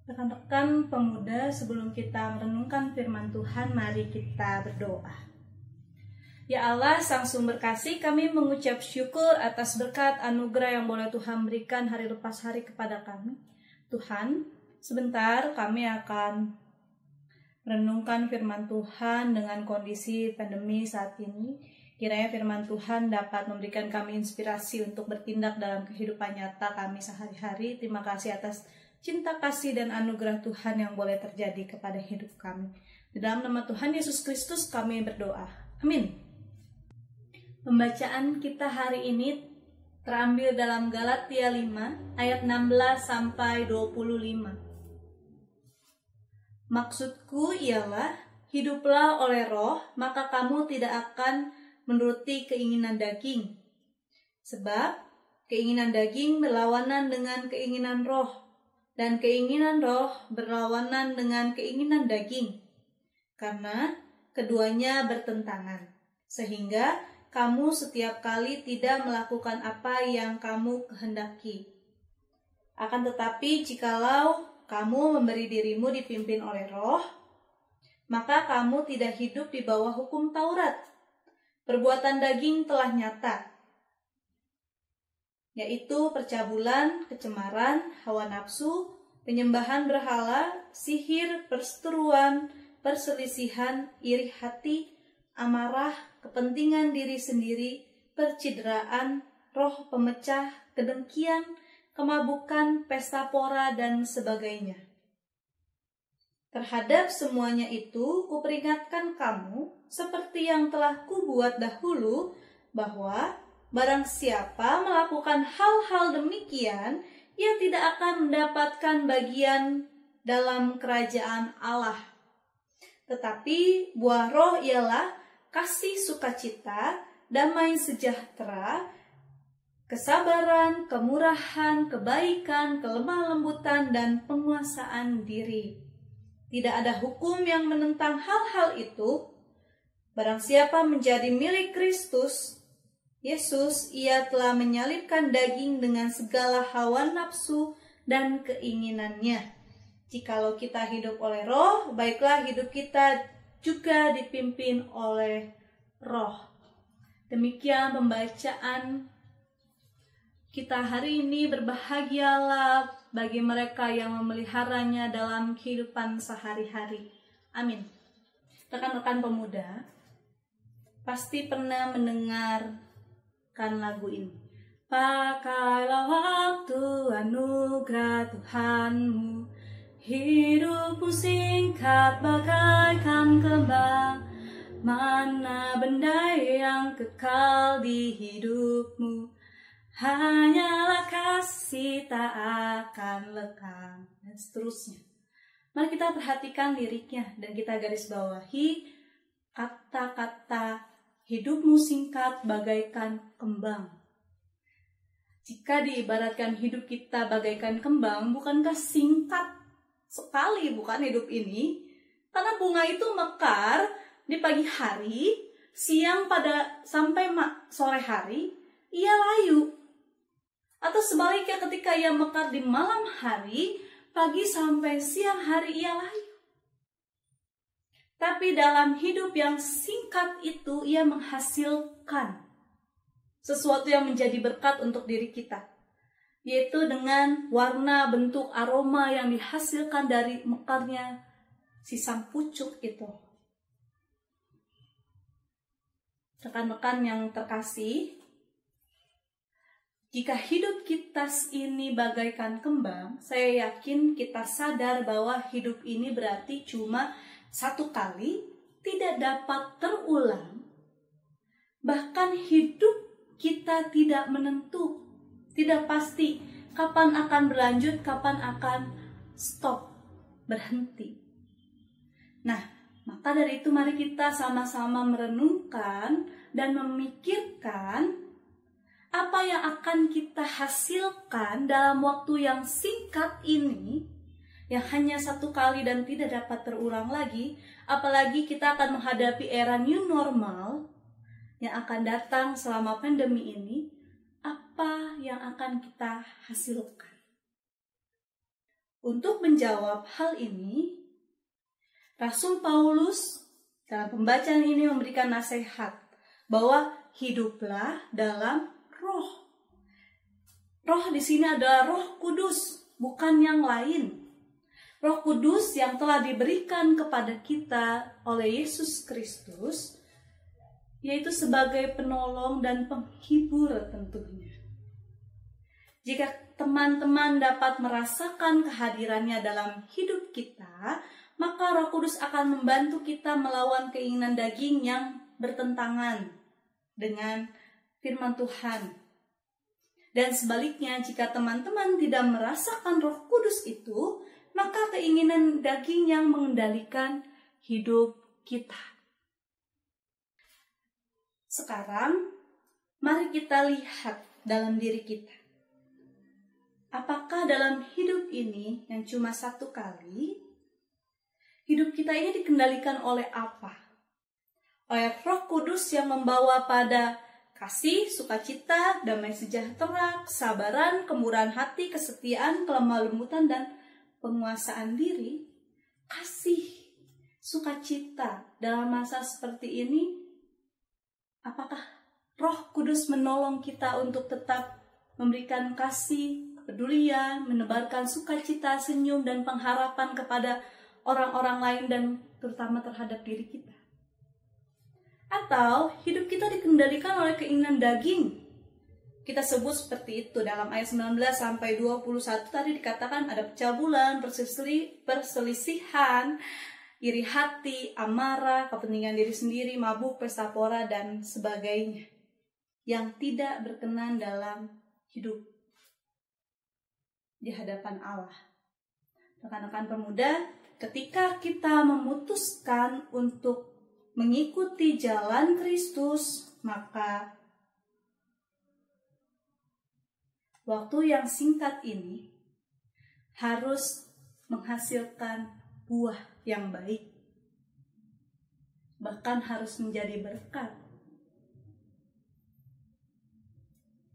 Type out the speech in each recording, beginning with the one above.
Rekan-rekan pemuda, sebelum kita merenungkan firman Tuhan, mari kita berdoa. Ya Allah, Sang Sumber Kasih, kami mengucap syukur atas berkat anugerah yang boleh Tuhan berikan hari lepas hari kepada kami. Tuhan, sebentar kami akan merenungkan firman Tuhan dengan kondisi pandemi saat ini. Kiranya firman Tuhan dapat memberikan kami inspirasi untuk bertindak dalam kehidupan nyata kami sehari-hari. Terima kasih atas cinta kasih dan anugerah Tuhan yang boleh terjadi kepada hidup kami. Di dalam nama Tuhan Yesus Kristus kami berdoa. Amin. Pembacaan kita hari ini terambil dalam Galatia 5 ayat 16 sampai 25. Maksudku ialah, hiduplah oleh Roh, maka kamu tidak akan menuruti keinginan daging. Sebab keinginan daging berlawanan dengan keinginan Roh, dan keinginan Roh berlawanan dengan keinginan daging, karena keduanya bertentangan, sehingga kamu setiap kali tidak melakukan apa yang kamu kehendaki. Akan tetapi jikalau kamu memberi dirimu dipimpin oleh Roh, maka kamu tidak hidup di bawah hukum Taurat. perbuatan daging telah nyata, yaitu percabulan, kecemaran, hawa nafsu, penyembahan berhala, sihir, perseteruan, perselisihan, iri hati, amarah, kepentingan diri sendiri, percideraan, roh pemecah, kedengkian, kemabukan, pesta pora, dan sebagainya. Terhadap semuanya itu, kuperingatkan kamu, seperti yang telah kubuat dahulu, bahwa barang siapa melakukan hal-hal demikian, ia tidak akan mendapatkan bagian dalam kerajaan Allah. Tetapi buah roh ialah kasih sukacita, damai sejahtera, kesabaran, kemurahan, kebaikan, kelemah lembutan, dan penguasaan diri. Tidak ada hukum yang menentang hal-hal itu. Barang siapa menjadi milik Kristus Yesus, ia telah menyalibkan daging dengan segala hawa nafsu dan keinginannya. Jikalau kita hidup oleh roh, baiklah hidup kita juga dipimpin oleh roh. Demikian pembacaan kita hari ini. Berbahagialah bagi mereka yang memeliharanya dalam kehidupan sehari-hari. Amin. Rekan-rekan pemuda, pasti pernah mendengarkan lagu ini. Pakailah waktu anugerah Tuhanmu, hidupmu singkat bagaikan kembang, mana benda yang kekal di hidupmu, hanyalah kasih tak akan lekang, dan seterusnya. Mari kita perhatikan liriknya dan kita garis bawahi kata-kata hidupmu singkat bagaikan kembang. Jika diibaratkan hidup kita bagaikan kembang, bukankah singkat sekali bukan hidup ini? Karena bunga itu mekar di pagi hari, siang sampai sore hari, ia layu. Atau sebaliknya ketika ia mekar di malam hari, pagi sampai siang hari ia layu. Tapi dalam hidup yang singkat itu, ia menghasilkan sesuatu yang menjadi berkat untuk diri kita. Yaitu dengan warna, bentuk, aroma yang dihasilkan dari mekarnya si sang pucuk itu. Rekan-rekan yang terkasih, jika hidup kita ini bagaikan kembang, saya yakin kita sadar bahwa hidup ini berarti cuma satu kali, tidak dapat terulang. Bahkan hidup kita tidak menentu, tidak pasti kapan akan berlanjut, kapan akan stop, berhenti. Nah, maka dari itu mari kita sama-sama merenungkan dan memikirkan apa yang akan kita hasilkan dalam waktu yang singkat ini, yang hanya satu kali dan tidak dapat terulang lagi. Apalagi kita akan menghadapi era new normal yang akan datang selama pandemi ini. Apa yang akan kita hasilkan? Untuk menjawab hal ini, Rasul Paulus dalam pembacaan ini memberikan nasihat bahwa hiduplah dalam roh. Roh di sini adalah Roh Kudus, bukan yang lain. Roh Kudus yang telah diberikan kepada kita oleh Yesus Kristus, yaitu sebagai penolong dan penghibur tentunya. Jika teman-teman dapat merasakan kehadirannya dalam hidup kita, maka Roh Kudus akan membantu kita melawan keinginan daging yang bertentangan dengan firman Tuhan. Dan sebaliknya, jika teman-teman tidak merasakan Roh Kudus itu, maka keinginan daging yang mengendalikan hidup kita. Sekarang, mari kita lihat dalam diri kita. Apakah dalam hidup ini yang cuma satu kali, hidup kita ini dikendalikan oleh apa? Oleh Roh Kudus yang membawa pada kasih, sukacita, damai sejahtera, kesabaran, kemurahan hati, kesetiaan, kelemah lembutan, dan penguasaan diri. Kasih, sukacita dalam masa seperti ini Apakah Roh Kudus menolong kita untuk tetap memberikan kasih, kepedulian, menebarkan sukacita, senyum, dan pengharapan kepada orang-orang lain dan terutama terhadap diri kita? Atau hidup kita dikendalikan oleh keinginan daging? Kita sebut seperti itu dalam ayat 19 sampai 21 tadi dikatakan ada pencabulan, perselisihan, iri hati, amarah, kepentingan diri sendiri, mabuk, pesta pora, dan sebagainya yang tidak berkenan dalam hidup di hadapan Allah. Rekan-rekan pemuda, ketika kita memutuskan untuk mengikuti jalan Kristus, maka waktu yang singkat ini harus menghasilkan buah yang baik, bahkan harus menjadi berkat.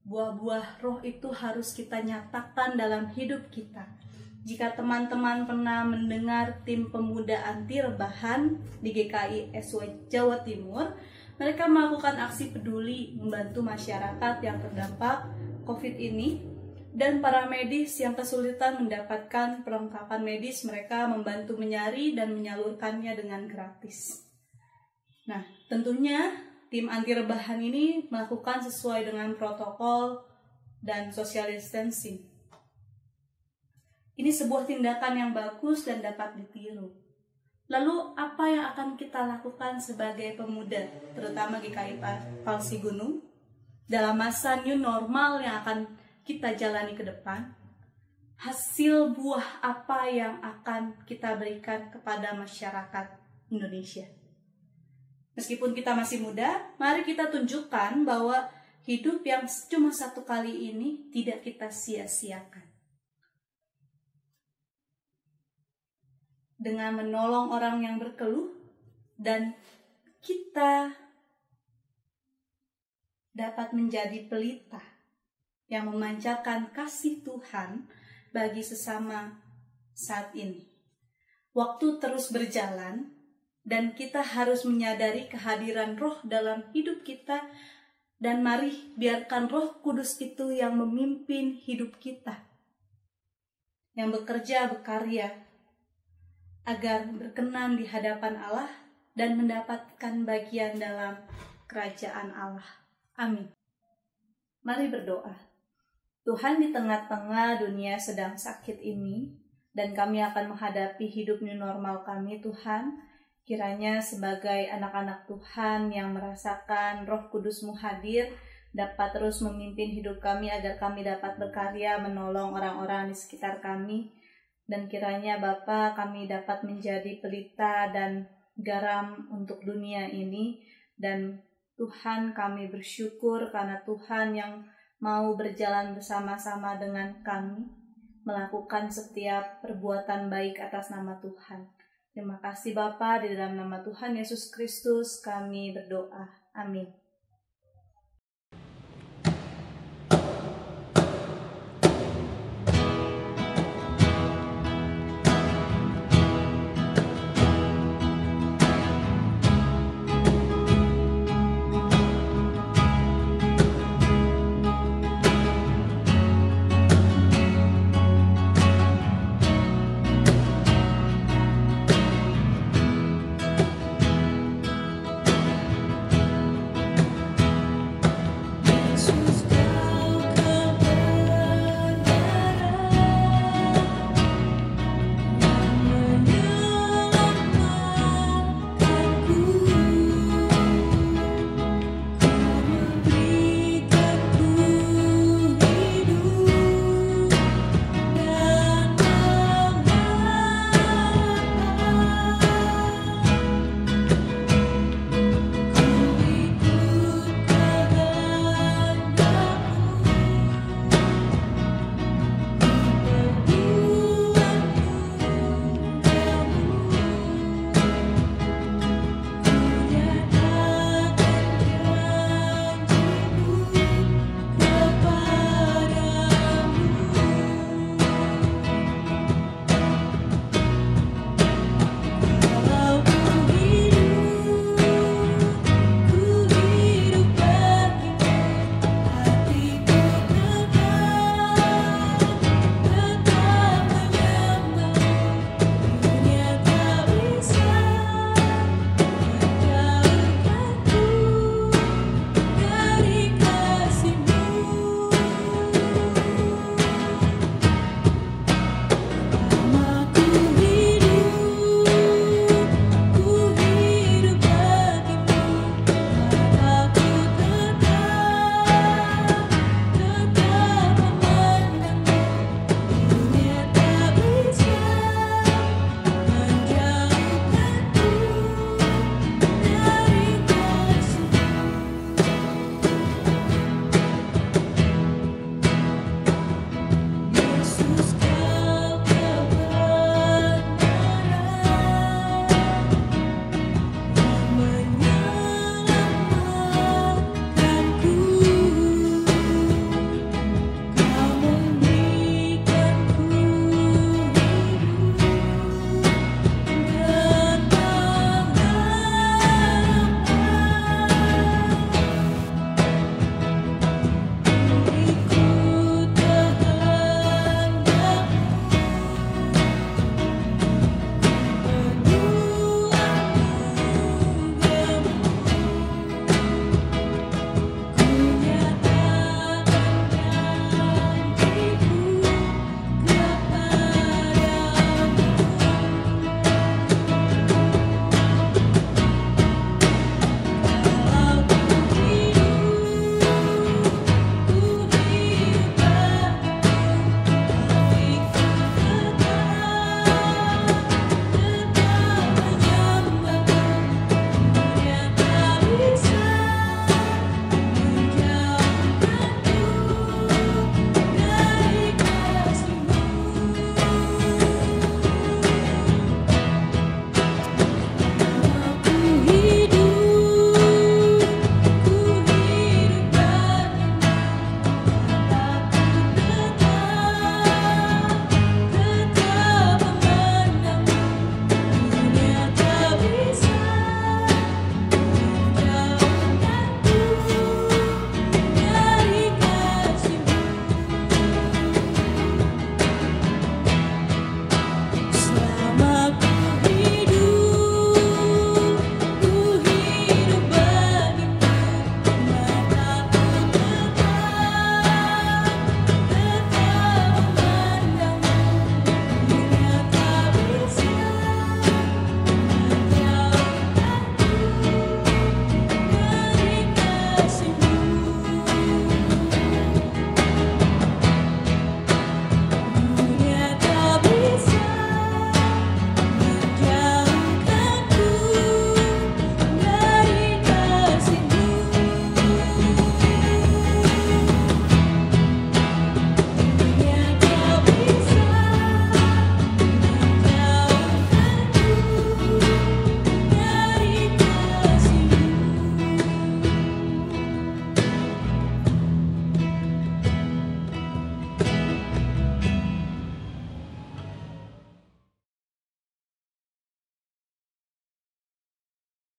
Buah-buah roh itu harus kita nyatakan dalam hidup kita. Jika teman-teman pernah mendengar tim pemuda anti rebahan di GKI SW Jawa Timur, mereka melakukan aksi peduli membantu masyarakat yang terdampak COVID ini, dan para medis yang kesulitan mendapatkan perlengkapan medis, mereka membantu mencari dan menyalurkannya dengan gratis. Nah, tentunya tim anti rebahan ini melakukan sesuai dengan protokol dan social distancing. Ini sebuah tindakan yang bagus dan dapat ditiru. Lalu apa yang akan kita lakukan sebagai pemuda, terutama GKI Palsi Gunung, dalam masa new normal yang akan kita jalani ke depan? Hasil buah apa yang akan kita berikan kepada masyarakat Indonesia? Meskipun kita masih muda, mari kita tunjukkan bahwa hidup yang cuma satu kali ini tidak kita sia-siakan. Dengan menolong orang yang berkeluh, dan kita dapat menjadi pelita yang memancarkan kasih Tuhan bagi sesama saat ini. Waktu terus berjalan dan kita harus menyadari kehadiran Roh dalam hidup kita, dan mari biarkan Roh Kudus itu yang memimpin hidup kita, yang berkarya agar berkenan di hadapan Allah dan mendapatkan bagian dalam kerajaan Allah. Amin. Mari berdoa. Tuhan, di tengah-tengah dunia sedang sakit ini, dan kami akan menghadapi hidup new normal kami, Tuhan, kiranya sebagai anak-anak Tuhan yang merasakan Roh Kudus-Mu hadir, dapat terus memimpin hidup kami agar kami dapat berkarya menolong orang-orang di sekitar kami. Dan kiranya Bapa, kami dapat menjadi pelita dan garam untuk dunia ini. Dan Tuhan, kami bersyukur karena Tuhan yang mau berjalan bersama-sama dengan kami, melakukan setiap perbuatan baik atas nama Tuhan. Terima kasih Bapa, di dalam nama Tuhan Yesus Kristus kami berdoa. Amin.